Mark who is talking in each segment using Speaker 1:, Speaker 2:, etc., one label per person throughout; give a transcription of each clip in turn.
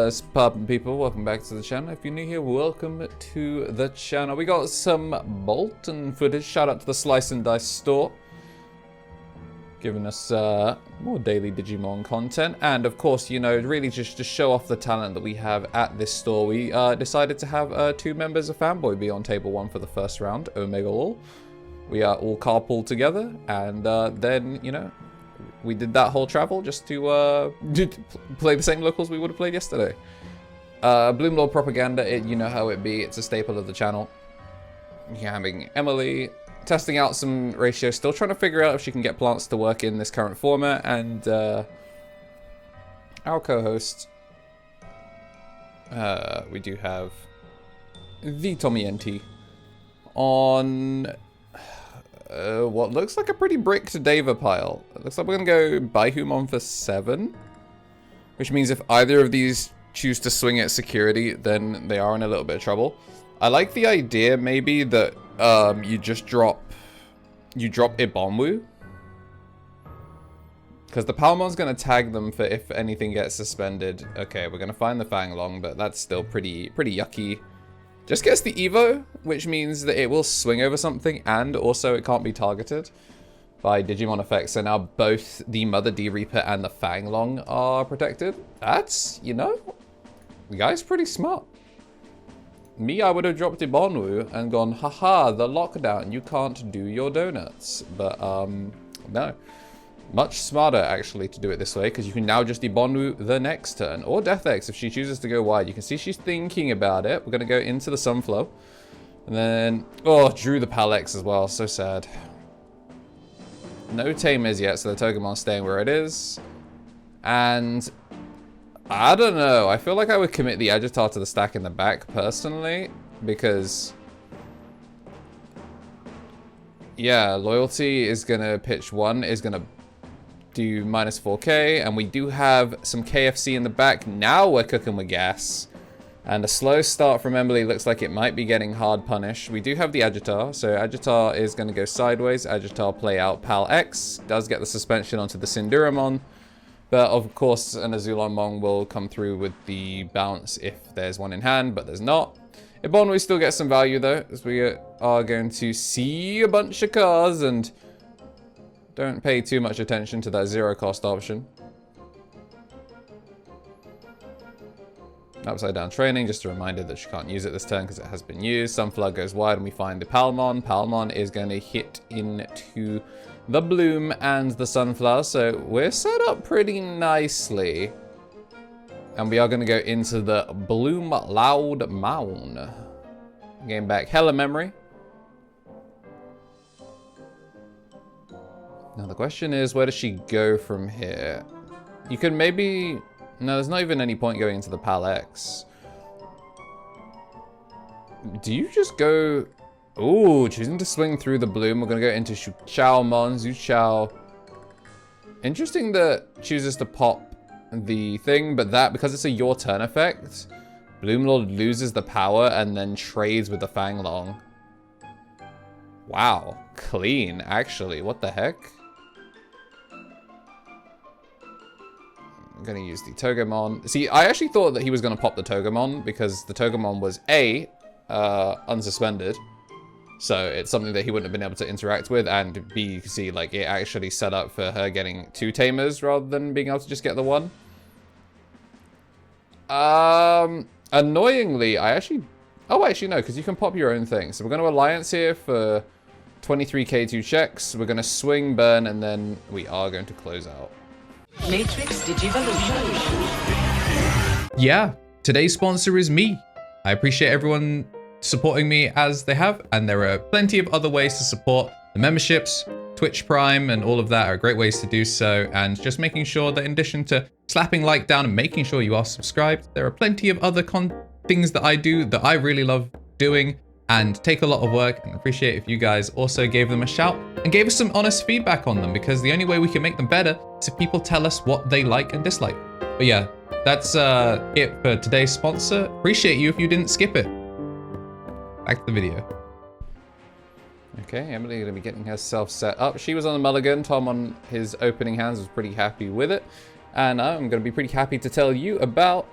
Speaker 1: What's poppin', people? Welcome back to the channel. If you're new here, welcome to the channel. We got some Bolton footage. Shout out to the Slice and Dice store, giving us more daily Digimon content. And of course, you know, really just to show off the talent that we have at this store, we decided to have 2 members of Fanboy be on table 1 for the first round, Omega All. We are all carpooled together, and then, you know, we did that whole travel just to play the same locals we would have played yesterday. Bloomlord propaganda, you know how it be. It's a staple of the channel. You're having Emily testing out some ratios, still trying to figure out if she can get plants to work in this current format, and our co-host, we do have the Tommy on what looks like a pretty bricked Deva pile. It looks like we're gonna go Veemon for 7, which means if either of these choose to swing at security, then they are in a little bit of trouble. I like the idea maybe that you drop Ibonwu, because the Palmon's gonna tag them for if anything gets suspended. Okay, we're gonna find the Fanglong, but that's still pretty yucky. Just gets the Evo, which means that it will swing over something, and also it can't be targeted by Digimon effects. So now both the Mother D Reaper and the Fanglong are protected. That's, you know, the guy's pretty smart. Me, I would have dropped Ibonwu and gone, haha, the lockdown, you can't do your donuts. But, no. Much smarter, actually, to do it this way, because you can now just Ibonwu the next turn. Or Death X if she chooses to go wide. You can see she's thinking about it. We're going to go into the Sunflow. And then, oh, drew the Palex as well. So sad. No Tamers yet, so the Togemon's staying where it is. And I don't know. I feel like I would commit the Agitar to the stack in the back, personally, because yeah, Loyalty is going to pitch 1, is going to do minus 4k, and we do have some KFC in the back. Now we're cooking with gas. And a slow start from Emily looks like it might be getting hard punished. We do have the Agitar, so Agitar is going to go sideways. Agitar play out Pal X, does get the suspension onto the Cinderamon, but of course an Azulonmon will come through with the bounce if there's one in hand, but there's not. Ibonwu still gets some value though, as we are going to see a bunch of cars, and don't pay too much attention to that 0 cost option. Upside down training, just a reminder that she can't use it this turn because it has been used. Sunflower goes wide and we find the Palmon. Palmon is going to hit into the Bloom and the Sunflower, so we're set up pretty nicely. And we are going to go into the Bloomlordmon. Getting back hella memory. Now the question is, where does she go from here? You could maybe... No, there's not even any point going into the Pal X. Do you just go... Ooh, choosing to swing through the Bloom. We're going to go into Xiaomon, Zuchao. Interesting that chooses to pop the thing, but that, because it's a your turn effect, Bloomlord loses the power and then trades with the Fanglong. Wow, clean, actually. What the heck? I'm gonna use the Togemon. See, I actually thought that he was gonna pop the Togemon because the Togemon was A, unsuspended, so it's something that he wouldn't have been able to interact with, and B, you can see like it actually set up for her getting 2 Tamers rather than being able to just get the 1. Annoyingly, I actually... Oh, actually, no, because you can pop your own thing. So we're going to Alliance here for 23k2 checks. We're going to swing, burn, and then we are going to close out.
Speaker 2: Matrix Digivolution.
Speaker 3: Yeah, today's sponsor is me. I appreciate everyone supporting me as they have, and there are plenty of other ways to support. The memberships, Twitch Prime, and all of that are great ways to do so, and just making sure that in addition to slapping like down and making sure you are subscribed, there are plenty of other things that I do that I really love doing and take a lot of work, and appreciate if you guys also gave them a shout and gave us some honest feedback on them, because the only way we can make them better is if people tell us what they like and dislike. But yeah, that's it for today's sponsor. Appreciate you if you didn't skip it. Back to the video.
Speaker 1: Okay, Emily going to be getting herself set up. She was on the mulligan. Tom on his opening hands was pretty happy with it. And I'm going to be pretty happy to tell you about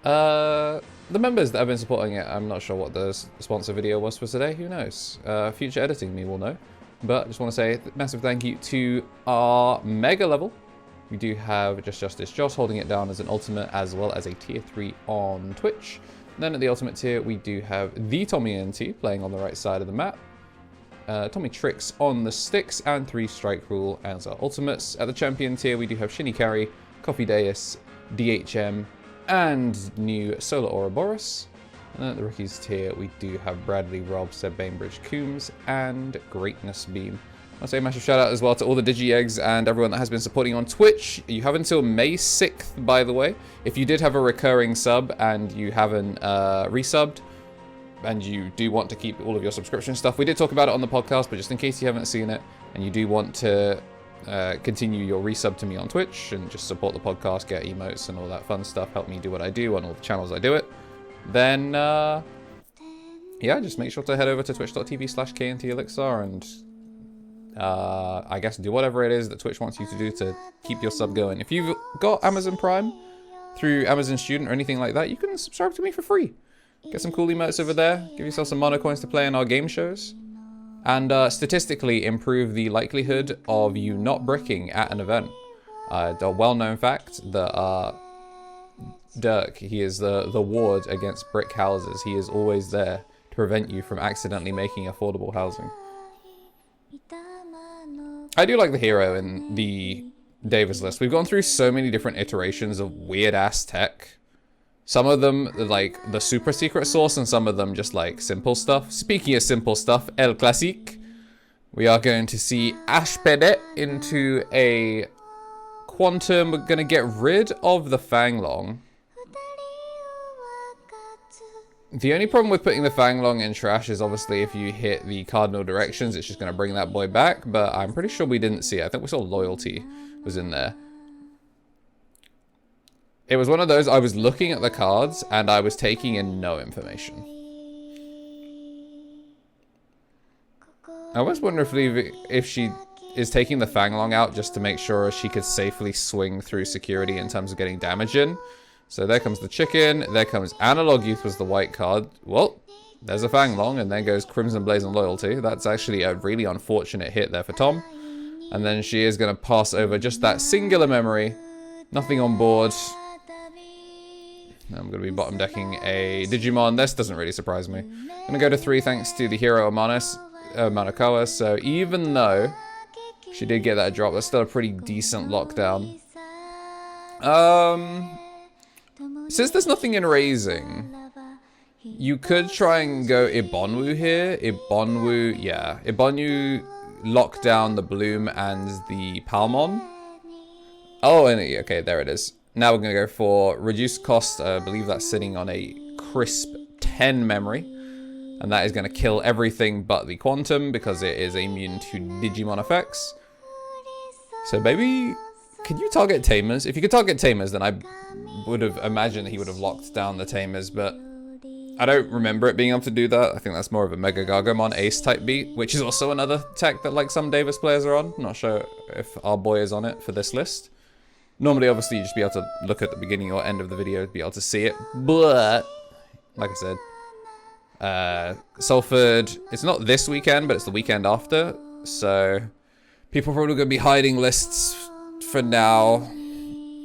Speaker 1: The members that have been supporting it, I'm not sure what the sponsor video was for today. Who knows? Future editing me will know. But I just want to say a massive thank you to our mega level. We do have Just Justice Joss holding it down as an ultimate, as well as a tier 3 on Twitch. And then at the ultimate tier, we do have the Tommy NT playing on the right side of the map. Tommy Tricks on the sticks, and 3 Strike Rule as our ultimates. At the champion tier, we do have Shinny Carry, Coffee Deus, DHM, and new Solar Ouroboros. And then at the rookies tier, we do have Bradley, Rob, Seb Bainbridge, Coombs, and Greatness Beam. I'll say a massive shout out as well to all the Digi-Eggs and everyone that has been supporting on Twitch. You have until May 6th, by the way. If you did have a recurring sub and you haven't resubbed, and you do want to keep all of your subscription stuff, we did talk about it on the podcast, but just in case you haven't seen it, and you do want to continue your resub to me on Twitch and just support the podcast, get emotes and all that fun stuff, help me do what I do on all the channels I do it, then yeah, just make sure to head over to twitch.tv/KnTElixar and I guess do whatever it is that Twitch wants you to do to keep your sub going. If you've got Amazon Prime through Amazon Student or anything like that, you can subscribe to me for free. Get some cool emotes over there, give yourself some mono coins to play in our game shows, and statistically improve the likelihood of you not bricking at an event. The well-known fact that Dirk, he is the ward against brick houses. He is always there to prevent you from accidentally making affordable housing. I do like the hero in the Devas list. We've gone through so many different iterations of weird-ass tech. Some of them, like the super secret sauce, and some of them just like simple stuff. Speaking of simple stuff, El Classique, we are going to see Ashpedet into a Quantum. We're going to get rid of the Fanglong. The only problem with putting the Fanglong in trash is obviously if you hit the cardinal directions, it's just going to bring that boy back. But I'm pretty sure we didn't see it. I think we saw Loyalty was in there. It was one of those, I was looking at the cards and I was taking in no information. I always wonder if she is taking the Fanglong out just to make sure she could safely swing through security in terms of getting damage in. So there comes the chicken, there comes Analog Youth was the white card. Well, there's a Fanglong, and there goes Crimson Blaze and Loyalty. That's actually a really unfortunate hit there for Tom. And then she is going to pass over just that singular memory. Nothing on board. I'm going to be bottom decking a Digimon. This doesn't really surprise me. I'm going to go to 3 thanks to the hero Manakawa. So even though she did get that drop, that's still a pretty decent lockdown. Since there's nothing in raising, you could try and go Ibonwu here. Ibonwu lock down the Bloom and the Palmon. Oh, and okay, there it is. Now we're going to go for reduced cost. I believe that's sitting on a crisp 10 memory. And that is going to kill everything but the Quantum because it is immune to Digimon effects. So maybe, can you target Tamers? If you could target Tamers, then I would have imagined he would have locked down the Tamers, but I don't remember it being able to do that. I think that's more of a Mega Gaogamon Ace type beat, which is also another tech that like some Devas players are on. I'm not sure if our boy is on it for this list. Normally, obviously, you just be able to look at the beginning or end of the video to be able to see it. But, like I said, Salford, it's not this weekend, but it's the weekend after. So, people are probably going to be hiding lists for now.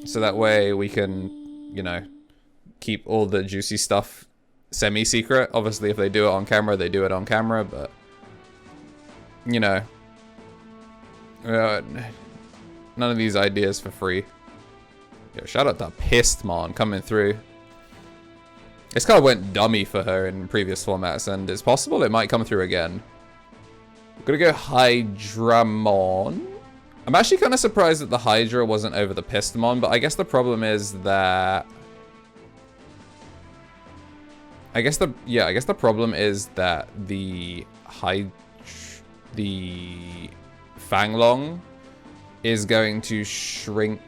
Speaker 1: So that way we can, you know, keep all the juicy stuff semi-secret. Obviously, if they do it on camera, they do it on camera. But, you know, none of these ideas for free. Yo, shout out to Pissedmon coming through. This kind of went dummy for her in previous formats, and it's possible it might come through again. I'm gonna go Hydramon. I'm actually kind of surprised that the Hydra wasn't over the Pissedmon, but I guess the problem is that... I guess the problem is that the Fanglong is going to shrink.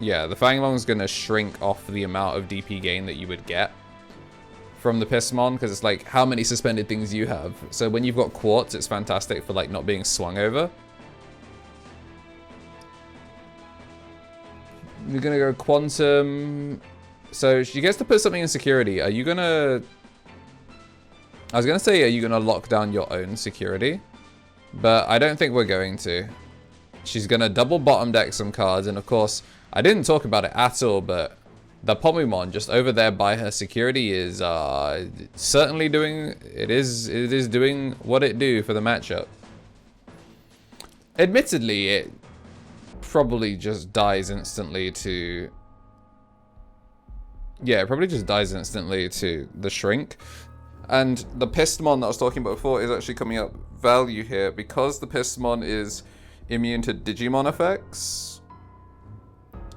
Speaker 1: Yeah, the Fanglong's going to shrink off the amount of DP gain that you would get from the Pissmon, because it's like how many suspended things you have. So when you've got Quartz, it's fantastic for like not being swung over. We're going to go Quantum. So she gets to put something in security. Are you gonna... I was gonna say, are you gonna lock down your own security? But I don't think we're going to. She's gonna double bottom deck some cards, and of course, I didn't talk about it at all, but the Pomumon just over there by her security is certainly doing... It is doing what it do for the matchup. Admittedly, it probably just dies instantly to... Yeah, it probably just dies instantly to the Shrink. And the Pistamon that I was talking about before is actually coming up value here because the Pistamon is immune to Digimon effects.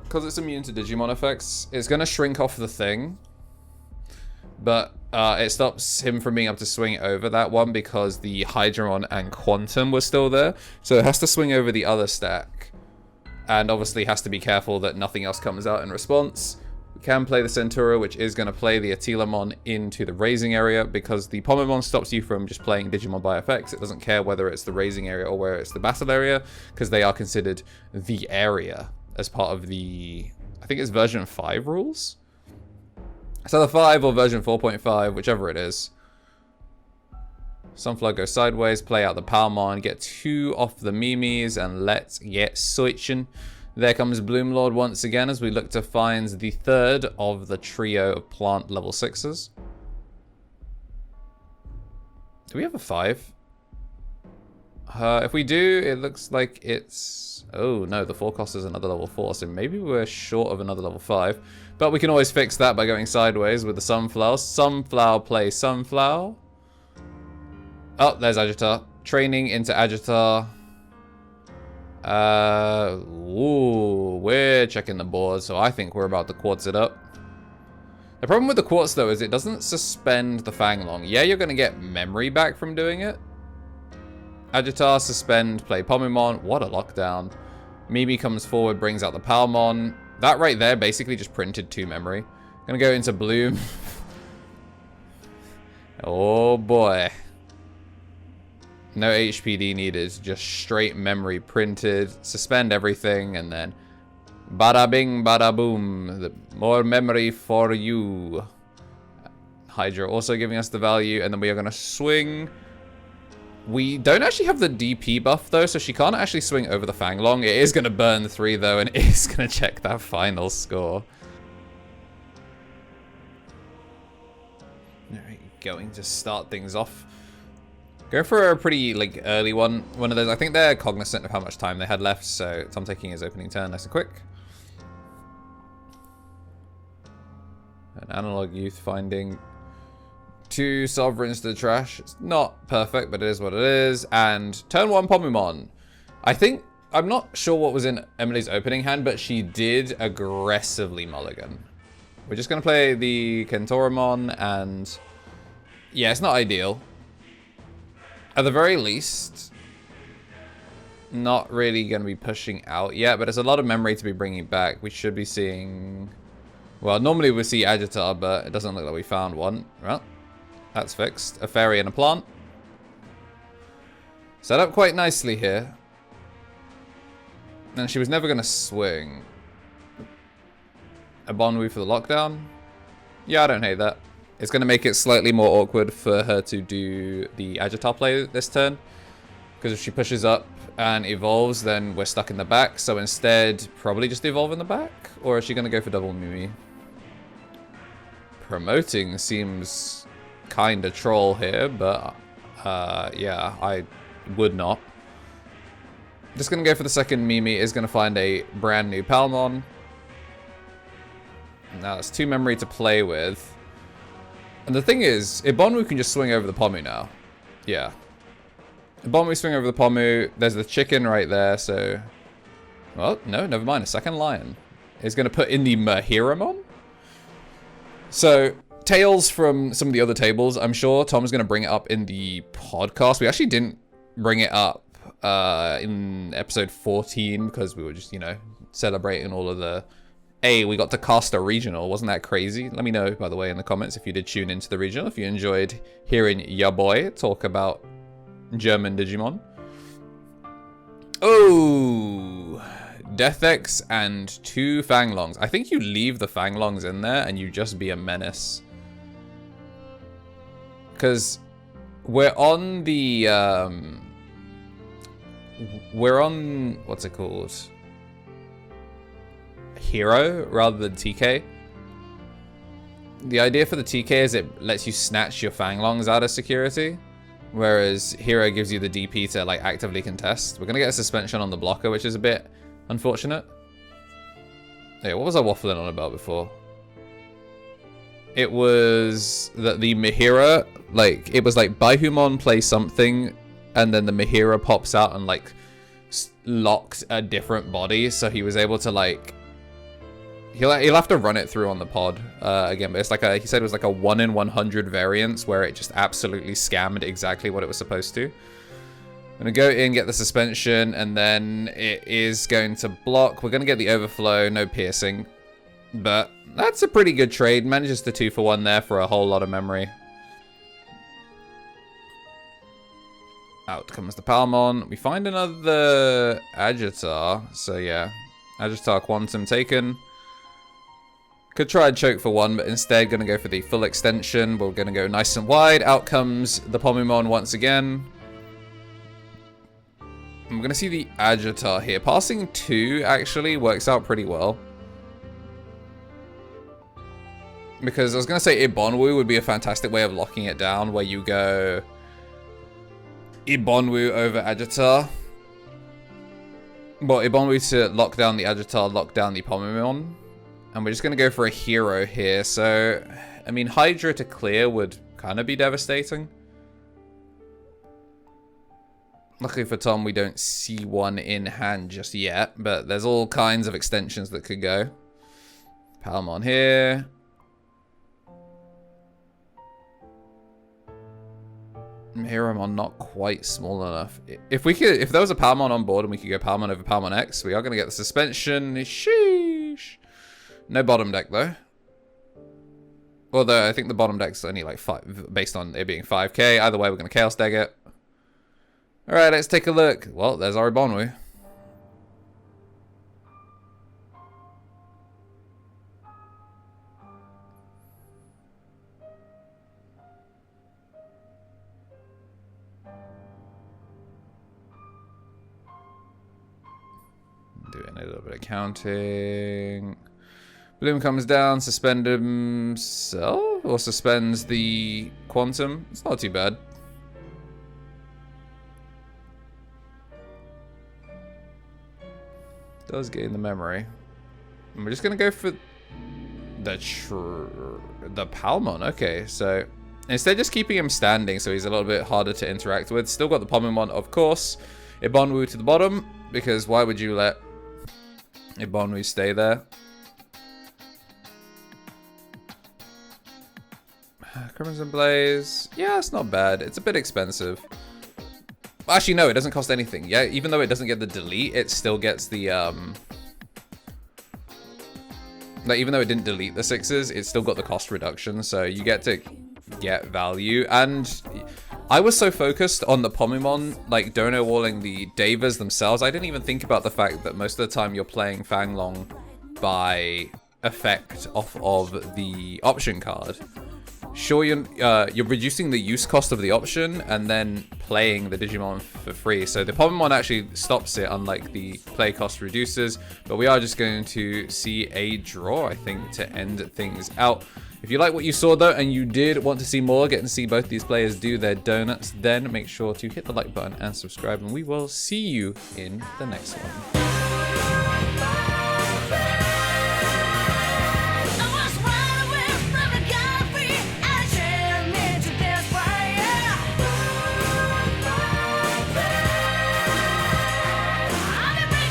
Speaker 1: Because it's immune to Digimon effects, it's going to shrink off the thing. But it stops him from being able to swing over that one because the Hydramon and Quantum were still there. So it has to swing over the other stack. And obviously has to be careful that nothing else comes out in response. We can play the Centaura, which is going to play the Atelamon into the raising area because the Pomamon stops you from just playing Digimon by effects. It doesn't care whether it's the raising area or where it's the battle area because they are considered the area as part of the, I think it's version 5 rules. So the 5 or version 4.5, whichever it is. Sunflower goes sideways, play out the Palmon, get 2 off the Mimis, and let's get switching. There comes Bloomlord once again as we look to find the third of the trio of plant level 6s. Do we have a 5? If we do, it looks like it's... Oh no, the 4 cost is another level 4, so maybe we're short of another level 5. But we can always fix that by going sideways with the Sunflower. Sunflower play Sunflower. Oh, there's Agitar. Training into Agitar. Ooh, we're checking the board, so I think we're about to quartz it up. The problem with the quartz, though, is it doesn't suspend the Fanglong. Yeah, you're going to get memory back from doing it. Agitar, suspend, play Pomumon. What a lockdown. Mimi comes forward, brings out the Palmon. That right there basically just printed 2 memory. Gonna go into Bloom. Oh boy. No HPD needed, just straight memory printed, suspend everything, and then bada bing, bada boom. More memory for you. Hydra also giving us the value, and then we are going to swing. We don't actually have the DP buff, though, so she can't actually swing over the Fanglong. It is going to burn 3, though, and it is going to check that final score. Alright, going to start things off. Go for a pretty, like, early one. One of those. I think they're cognizant of how much time they had left, so Tom taking his opening turn nice and quick. An Analog Youth finding 2 Sovereigns to the trash. It's not perfect, but it is what it is. And turn 1 Pomumon. I'm not sure what was in Emily's opening hand, but she did aggressively mulligan. We're just going to play the KnTElixar, and yeah, it's not ideal. At the very least, not really going to be pushing out yet, but it's a lot of memory to be bringing back. We should be seeing... Well, normally we see Agitar, but it doesn't look like we found one. Well, that's fixed. A fairy and a plant. Set up quite nicely here. And she was never going to swing. A Bonwu for the lockdown. Yeah, I don't hate that. It's going to make it slightly more awkward for her to do the Agitar play this turn. Because if she pushes up and evolves, then we're stuck in the back. So instead, probably just evolve in the back? Or is she going to go for double Mimi? Promoting seems kind of troll here, but yeah, I would not. Just going to go for the second Mimi. Is going to find a brand new Palmon. Now it's 2 memory to play with. And the thing is, Ibonwu can just swing over the Pomu now. Yeah. Ibonwu swing over the Pomu. There's the chicken right there, so... Well, no, never mind. A second lion. Is going to put in the Mahiramon. So, tales from some of the other tables. I'm sure Tom's going to bring it up in the podcast. We actually didn't bring it up in episode 14 because we were just, you know, celebrating all of the... Hey, we got to cast a regional. Wasn't that crazy? Let me know, by the way, in the comments if you did tune into the regional. If you enjoyed hearing ya boy talk about German Digimon. Oh, Death X and 2 Fanglongs. I think you leave the Fanglongs in there and you just be a menace. Because we're on the... we're on... what's it called? Hero rather than TK. The idea for the TK is it lets you snatch your Fanglongs out of security. Whereas Hero gives you the DP to like actively contest. We're going to get a suspension on the blocker, which is a bit unfortunate. Yeah, what was I waffling on about before? It was that the Mihira, like, it was like Veemon plays something, and then the Mihira pops out and like locks a different body, so he was able to like, he'll have to run it through on the pod again, but it's like he said it was like a 1 in 100 variance where it just absolutely scammed exactly what it was supposed to. I'm gonna go in, get the suspension, and then it is going to block. We're gonna get the overflow, no piercing, but that's a pretty good trade. Manages the 2-for-1 there for a whole lot of memory. Out comes the Palmon. We find another Agitar, so yeah, Agitar Quantum taken. Could try and choke for 1, but instead gonna go for the full extension. We're gonna go nice and wide. Out comes the Pomimon once again. I'm gonna see the Agitar here. Passing 2 actually works out pretty well. Because I was gonna say Ibonwu would be a fantastic way of locking it down, where you go Ibonwu over Agitar. Well, Ibonwu to lock down the Agitar, lock down the Pomimon. And we're just going to go for a hero here. So, I mean, Hydra to clear would kind of be devastating. Luckily for Tom, we don't see one in hand just yet. But there's all kinds of extensions that could go. Palmon here. Miromon not quite small enough. If there was a Palmon on board and we could go Palmon over Palmon X, we are going to get the suspension. Sheesh. No bottom deck, though. Although, I think the bottom deck's only like 5, based on it being 5k. Either way, we're going to Chaos deck it. Alright, let's take a look. Well, there's our Ibonwu. Doing a little bit of counting. Bloom comes down, suspend himself, or suspends the Quantum. It's not too bad. Does gain the memory. And we're just gonna go for the Palmon. Okay, so instead just keeping him standing, so he's a little bit harder to interact with. Still got the Pomimon, of course. Ibonwu to the bottom, because why would you let Ibonwu stay there? Crimson Blaze. Yeah, it's not bad. It's a bit expensive. Actually, no, it doesn't cost anything. Yeah, even though it doesn't get the delete, it still gets the, like, even though it didn't delete the 6s, it still got the cost reduction, so you get to get value. And I was so focused on the Pomimon, like, dono walling the Devas themselves, I didn't even think about the fact that most of the time you're playing Fanglong by effect off of the option card. Sure, you're reducing the use cost of the option and then playing the Digimon for free. So the Pomimon actually stops it, unlike the play cost reduces. But we are just going to see a draw, I think, to end things out. If you like what you saw, though, and you did want to see more, get to see both these players do their donuts, then make sure to hit the like button and subscribe. And we will see you in the next one.